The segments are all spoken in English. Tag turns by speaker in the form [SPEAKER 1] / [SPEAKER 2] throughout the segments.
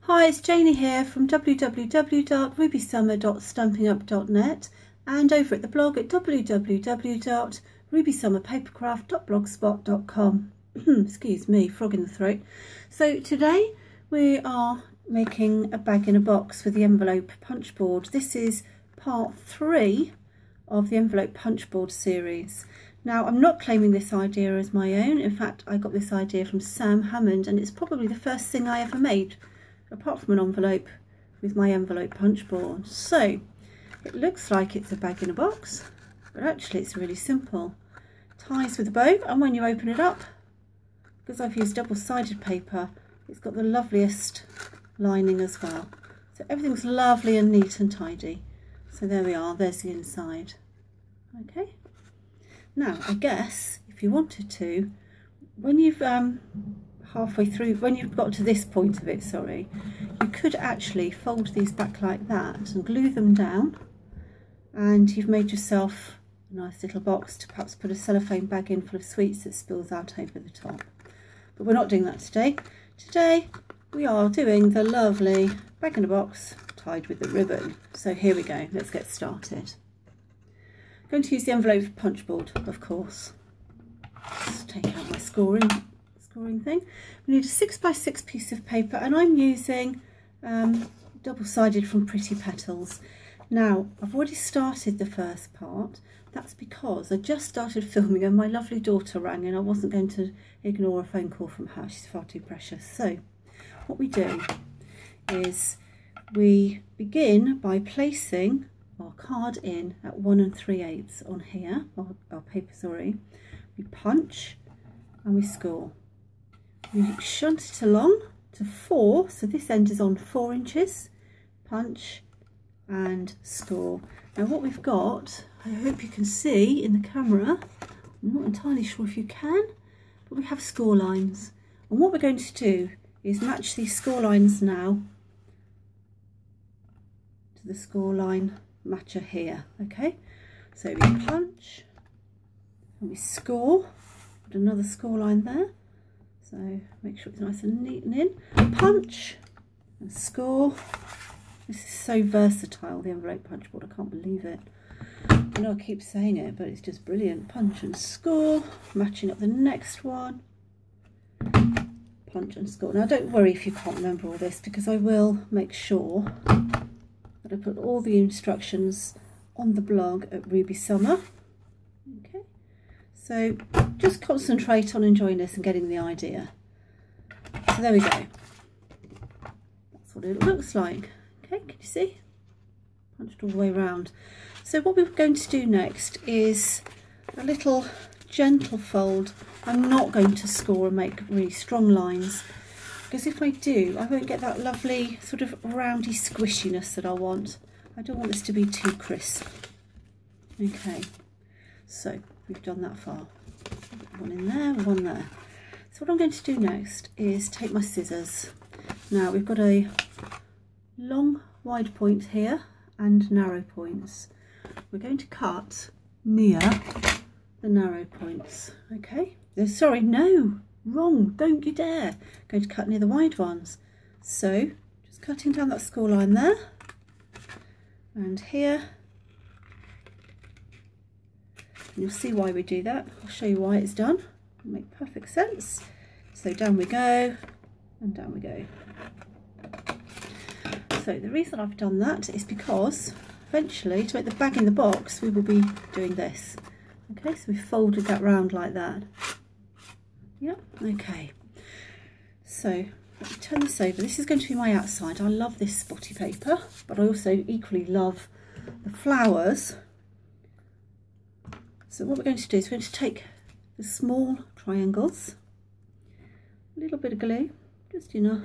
[SPEAKER 1] Hi, it's Janie here from www.rubysummer.stampinup.net and over at the blog at www.rubysummerpapercraft.blogspot.com. Excuse me, frog in the throat. So today we are making a bag in a box with the envelope punchboard. This is part 3 of the envelope punchboard series. Now, I'm not claiming this idea as my own. In fact, I got this idea from Sam Hammond, and it's probably the first thing I ever made apart from an envelope with my envelope punchboard. So it looks like it's a bag in a box, but actually it's really simple. Ties with a bow, and when you open it up, because I've used double-sided paper, it's got the loveliest lining as well. So everything's lovely and neat and tidy. So there we are, there's the inside. Okay, now I guess if you wanted to, when you've halfway through, when you've got to this point of it, sorry, you could actually fold these back like that and glue them down, and you've made yourself a nice little box to perhaps put a cellophane bag in full of sweets that spills out over the top. But we're not doing that today. Today we are doing the lovely bag in a box tied with the ribbon. So here we go, let's get started. I'm going to use the envelope punchboard, of course. Let's take out my scoring thing. We need a 6x6 piece of paper, and I'm using double-sided from Pretty Petals. Now, I've already started the first part. That's because I just started filming and my lovely daughter rang, and I wasn't going to ignore a phone call from her. She's far too precious. So what we do is we begin by placing our card in at 1 3/8 on here, our paper, sorry. We punch and we score. We shunt it along to 4, so this end is on 4 inches, punch and score. Now what we've got, I hope you can see in the camera, I'm not entirely sure if you can, but we have score lines. And what we're going to do is match these score lines now to the score line matcher here, okay? So we punch and we score, put another score line there. So make sure it's nice and neat and in. Punch and score. This is so versatile, the envelope punchboard, I can't believe it. I know I keep saying it, but it's just brilliant. Punch and score, matching up the next one. Punch and score. Now don't worry if you can't remember all this, because I will make sure that I put all the instructions on the blog at Ruby Summer. Okay. So just concentrate on enjoying this and getting the idea. So there we go. That's what it looks like. Okay, can you see? Punched all the way around. So what we're going to do next is a little gentle fold. I'm not going to score and make really strong lines, because if I do, I won't get that lovely sort of roundy squishiness that I want. I don't want this to be too crisp. Okay, so we've done that far. One in there, one there. So what I'm going to do next is take my scissors. Now we've got a long wide point here and narrow points. We're going to cut near the narrow points. Okay, sorry, no, wrong, don't you dare. I'm going to cut near the wide ones. So just cutting down that score line there and here. And you'll see why we do that. I'll show you why it's done. It'll make perfect sense. So down we go, and down we go. So the reason I've done that is because eventually, to make the bag in the box, we will be doing this. Okay, so we folded that round like that. Yeah, okay. So let me turn this over. This is going to be my outside. I love this spotty paper, but I also equally love the flowers. So what we're going to do is we're going to take the small triangles, a little bit of glue, just enough,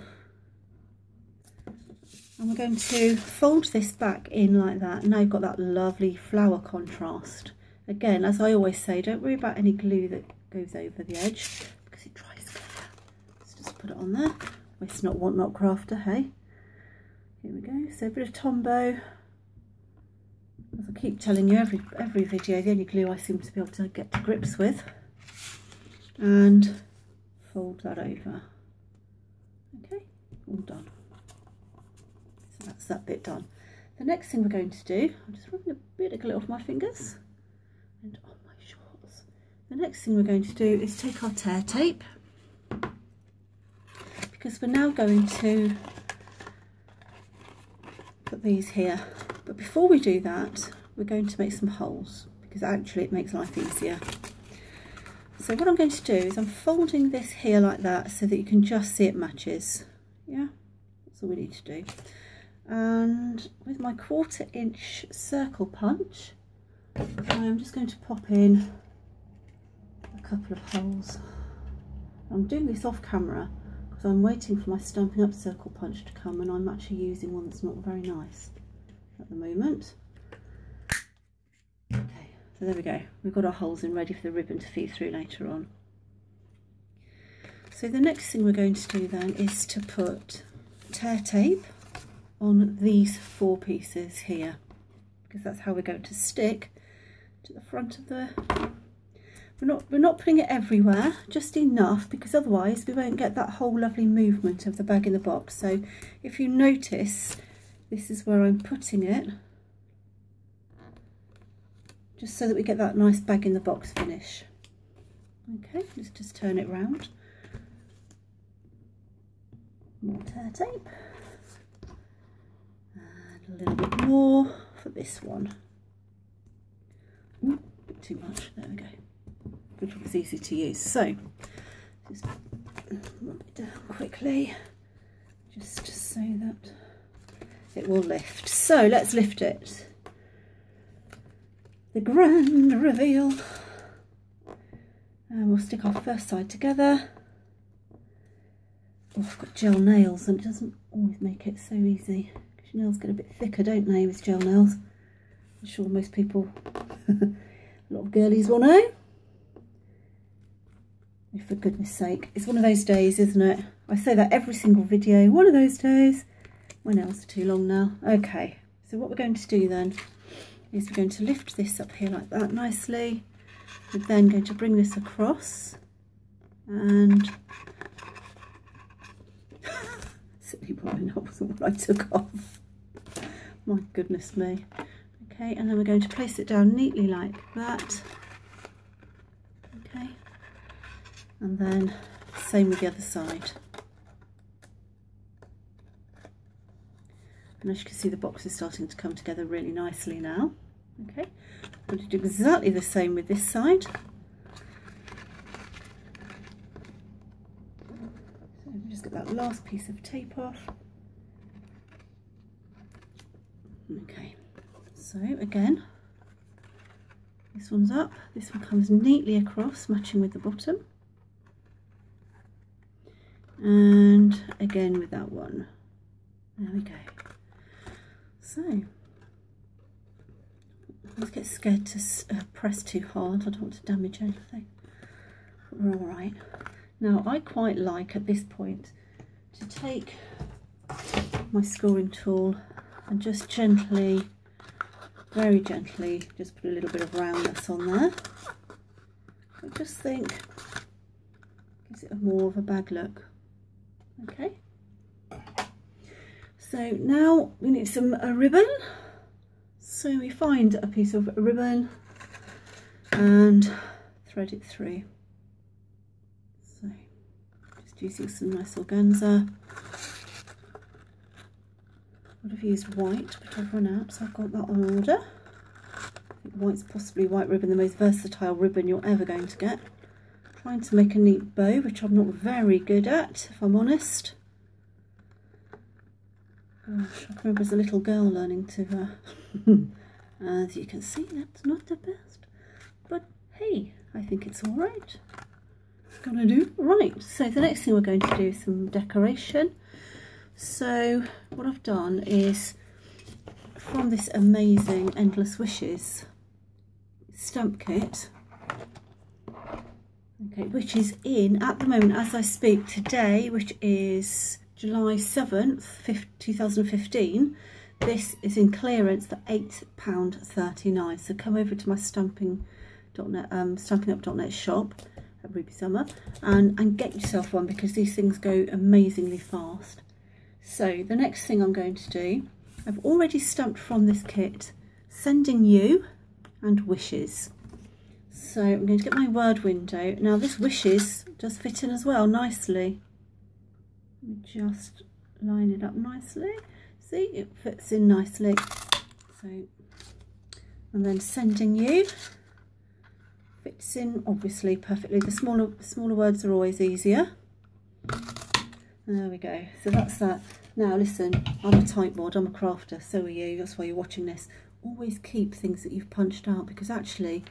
[SPEAKER 1] and we're going to fold this back in like that. Now you've got that lovely flower contrast. Again, as I always say, don't worry about any glue that goes over the edge, because it dries quicker. Let's just put it on there. Waste not, want not, crafter, hey? Here we go, so a bit of Tombow. As I keep telling you, every video, the only glue I seem to be able to get to grips with. And fold that over. Okay, all done. that bit done. The next thing we're going to do, I'm just rubbing a bit of glitter off my fingers and on my shorts. The next thing we're going to do is take our tear tape, because we're now going to put these here. But before we do that, we're going to make some holes, because actually it makes life easier. So what I'm going to do is I'm folding this here like that so that you can just see it matches. Yeah, that's all we need to do. And with my 1/4 inch circle punch, I'm just going to pop in a couple of holes. I'm doing this off camera because I'm waiting for my Stampin' Up circle punch to come, and I'm actually using one that's not very nice at the moment. Okay, so there we go. We've got our holes in ready for the ribbon to feed through later on. So the next thing we're going to do then is to put tear tape on these 4 pieces here, because that's how we're going to stick to the front of the... We're not putting it everywhere, just enough, because otherwise we won't get that whole lovely movement of the bag in the box. So if you notice, this is where I'm putting it, just so that we get that nice bag in the box finish. Okay, let's just turn it round. More tear tape. And a little bit more for this one. Ooh, a bit too much, there we go. Good job, it's easy to use. So, just rub it down quickly, just so that it will lift. So let's lift it. The grand reveal. And we'll stick our first side together. Oh, I've got gel nails, and it doesn't always make it so easy, because your nails get a bit thicker, don't they, with gel nails? I'm sure most people, a lot of girlies will know. Oh, for goodness sake, it's one of those days, isn't it? I say that every single video, one of those days. My nails are too long now. Okay, so what we're going to do then is we're going to lift this up here like that nicely. We're then going to bring this across and... Silly Brian, that wasn't what I took off. My goodness me. Okay, and then we're going to place it down neatly like that. Okay. And then same with the other side. And as you can see, the box is starting to come together really nicely now. Okay, I'm going to do exactly the same with this side. So just get that last piece of tape off. Okay, so again, this one's up, this one comes neatly across, matching with the bottom. And again with that one. There we go. So, let's get scared to press too hard. I don't want to damage anything. But we're all right. Now, I quite like at this point to take my scoring tool and just gently, very gently, just put a little bit of roundness on there. I just think gives it more of a bag look. Okay. So now we need some ribbon. So we find a piece of ribbon and thread it through. So just using some nice organza. I would have used white, but I've run out, so I've got that on order. I think white's possibly white ribbon, the most versatile ribbon you're ever going to get. Trying to make a neat bow, which I'm not very good at, if I'm honest. Gosh, I can remember as a little girl learning to, as you can see, that's not the best. But hey, I think it's all right. Gonna do right. So the next thing we're going to do is some decoration. So what I've done is, from this amazing Endless Wishes stamp kit, okay, which is in at the moment as I speak today, which is July 7th, 2015. This is in clearance for £8.39. So come over to my StampinUp.net shop at Ruby Summer and get yourself one, because these things go amazingly fast. So the next thing I'm going to do I've already stamped from this kit Sending You and Wishes. So I'm going to get my word window. Now this Wishes does fit in as well nicely. Let me just line it up nicely. See, it fits in nicely. So, and then Sending You fits in obviously perfectly. The smaller words are always easier. There we go. So that's that. Now listen, I'm a typeboard, I'm a crafter, so are you. That's why you're watching this. Always keep things that you've punched out, because actually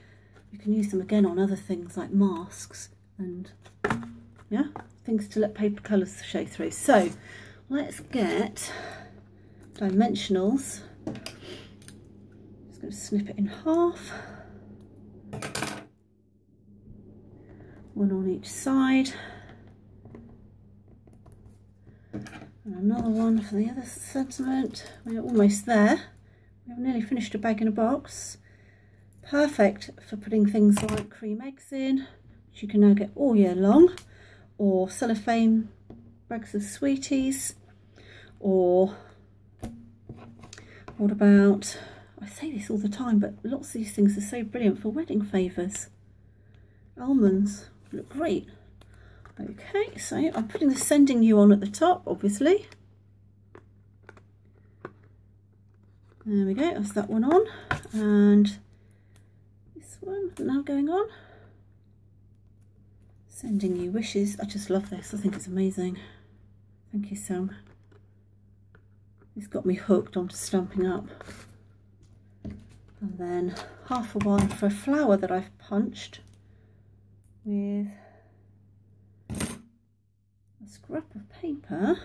[SPEAKER 1] you can use them again on other things like masks and yeah, things to let paper colours show through. So let's get dimensionals. Just going to snip it in half. One on each side. And another one for the other sentiment. We're almost there. We've nearly finished a bag in a box. Perfect for putting things like cream eggs in, which you can now get all year long, or cellophane bags of sweeties, or what about, I say this all the time, but lots of these things are so brilliant for wedding favours. Almonds look great. Okay, so I'm putting the Sending You on at the top, obviously. There we go, that's that one on. And this one now going on. Sending You Wishes. I just love this. I think it's amazing. Thank you, Sam. It's got me hooked onto Stampin' Up. And then half a one for a flower that I've punched with a scrap of paper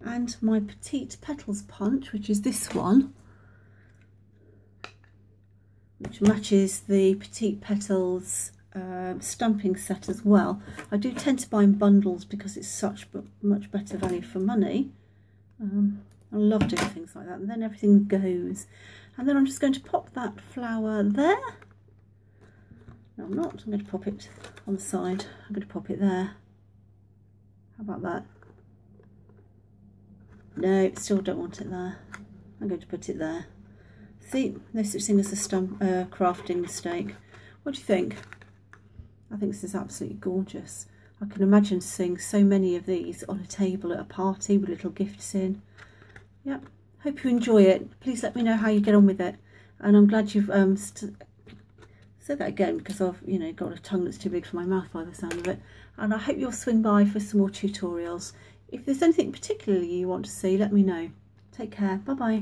[SPEAKER 1] and my Petite Petals punch, which is this one, which matches the Petite Petals stamping set as well. I do tend to buy in bundles because it's such much better value for money. I love doing things like that, and then everything goes. And then I'm just going to pop that flower there. No, I'm not. I'm going to pop it on the side. I'm going to pop it there. How about that? No, still don't want it there. I'm going to put it there. See, no such thing as a crafting mistake. What do you think? I think this is absolutely gorgeous. I can imagine seeing so many of these on a table at a party with little gifts in. Yep, hope you enjoy it. Please let me know how you get on with it. And I'm glad you've said that again, because I've got a tongue that's too big for my mouth by the sound of it. And I hope you'll swing by for some more tutorials. If there's anything particularly you want to see, let me know. Take care. Bye bye.